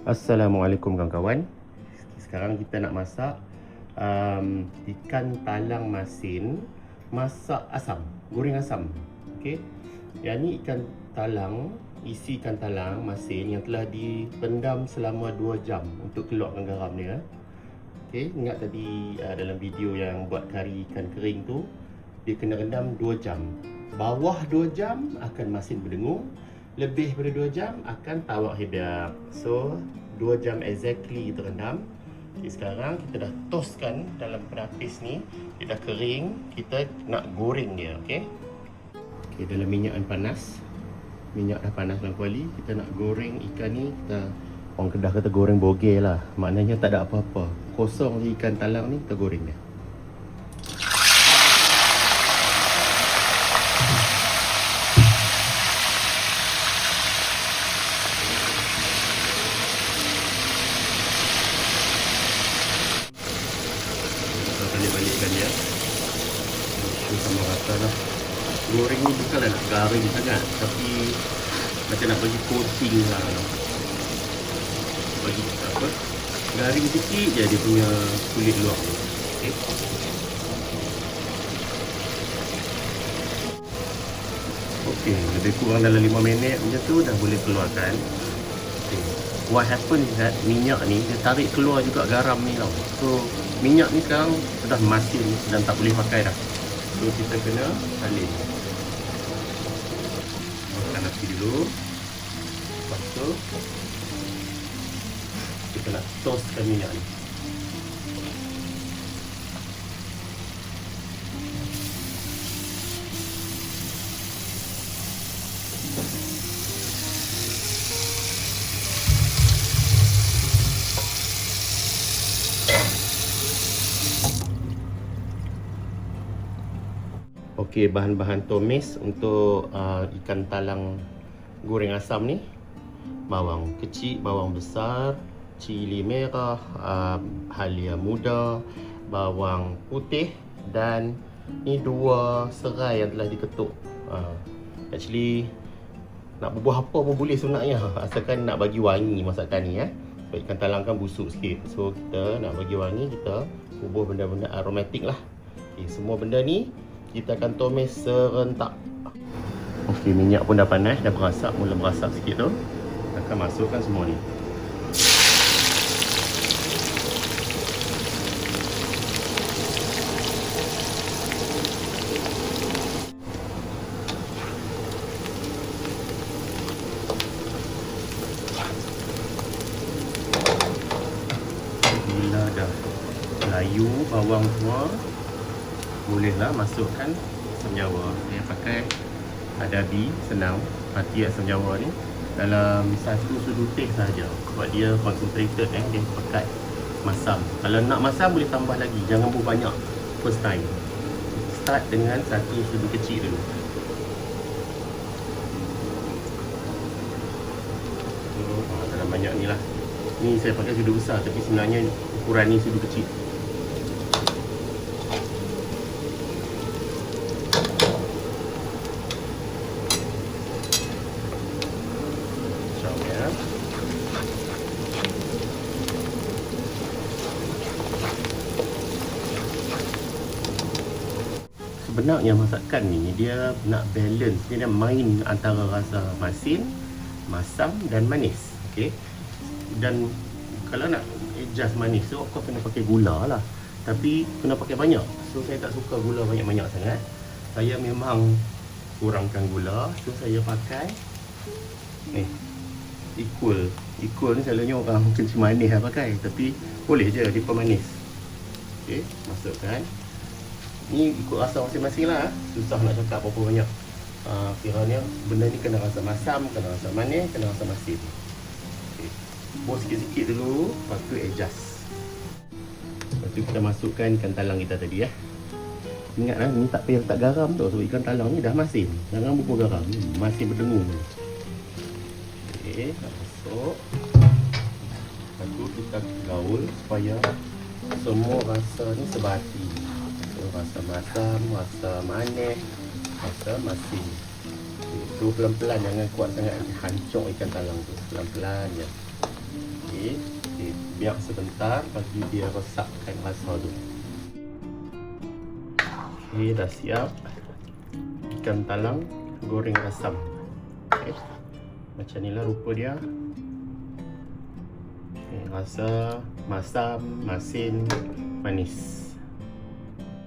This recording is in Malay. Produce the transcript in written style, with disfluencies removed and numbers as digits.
Assalamualaikum kawan-kawan. Sekarang kita nak masak ikan talang masin, masak asam, goreng asam. Okey. Yang ni ikan talang, isi ikan talang masin yang telah dipendam selama 2 jam untuk keluarkan garam dia. Okey, ingat tadi dalam video yang buat kari ikan kering tu, dia kena rendam 2 jam. Bawah 2 jam akan masin berdengung, lebih daripada 2 jam akan tawak hedap. So 2 jam exactly kita rendam. Okay, sekarang kita dah toastkan dalam penapis ni. Dia dah kering. Kita nak goreng dia. Okay, dalam minyak yang panas. Minyak dah panas dalam kuali. Kita nak goreng ikan ni. Orang Kedah kata goreng bogel lah. Maknanya tak ada apa-apa. Kosong je ikan talang ni, kita goreng dia. Balik-balikkan dia. Sama rata lah. Goreng ni bukanlah nak garing sangat, tapi macam nak bagi coating lah. Bagi apa, garing sikit je dia punya kulit luar ni. Okay. Okay, lebih kurang dalam 5 minit macam tu dah boleh keluarkan. Okay. What happen is that minyak ni dia tarik keluar juga garam ni tau. So minyak ni sekarang sudah masin dan tak boleh pakai dah. So kita kena salin. Masukkan nasi dulu. Lepas tu kita nak toastkan minyak ni. Okey, bahan-bahan tumis untuk ikan talang goreng asam ni. Bawang kecil, bawang besar, cili merah, halia muda, bawang putih, dan ni 2 serai yang telah diketuk. Actually nak berbuah apa pun boleh sebenarnya, asalkan nak bagi wangi masakan ni Sebab ikan talang kan busuk sikit. So kita nak bagi wangi, kita bubuh benda-benda aromatik lah. Okay, semua benda ni kita akan tumis serentak. Okey, minyak pun dah panas, dah berasap, mula berasap sikit tu. Akan masukkan semua ni. Bila dah layu bawang semua, bolehlah masukkan asam jawa. Saya pakai Adabi, senang. Mati asam jawa ni dalam 1 sudu teh saja. Sebab dia concentrated dia pekat masam. Kalau nak masam boleh tambah lagi, jangan buat banyak first time. Start dengan 1 sudu kecil dulu. Dalam banyak ni lah. Ni saya pakai sudu besar, tapi sebenarnya ukuran ni sudu kecil. Sebenarnya masakan ni dia nak balance, dia nak main antara rasa masin, masam dan manis. Okey. Dan kalau nak adjust manis tu, kau kena pakai gula lah. Tapi kena pakai banyak. So saya tak suka gula banyak-banyak sangat. Saya memang kurangkan gula. So saya pakai ni equal. Equal ni selalunya orang kencing manis lah pakai, tapi boleh je dia pemanis. Okey, masukkan. Ni ikut rasa masing-masing lah. Susah nak cakap berapa banyak. Kiranya benda ni kena rasa masam, kena rasa manis, kena rasa masin. Okay. Buat sikit-sikit dulu, lepas tu adjust. Lepas tu kita masukkan ikan talang kita tadi Ingat lah, ni tak payah letak garam tau. Sebab ikan talang ni dah masin. Jangan bubuh garam, masin berdengung. Okay, masuk. Lepas tu kita gaul supaya semua rasa ni sebati. Rasa masam, rasa manis, rasa masin. Tu pelan-pelan, jangan kuat sangat hancur ikan talang tu. Pelan-pelan je. Okay, biar sebentar bagi dia resapkan rasa tu. Okay, dah siap ikan talang goreng asam. Okay, macam ni lah rupa dia. Okay, rasa masam, masin, manis.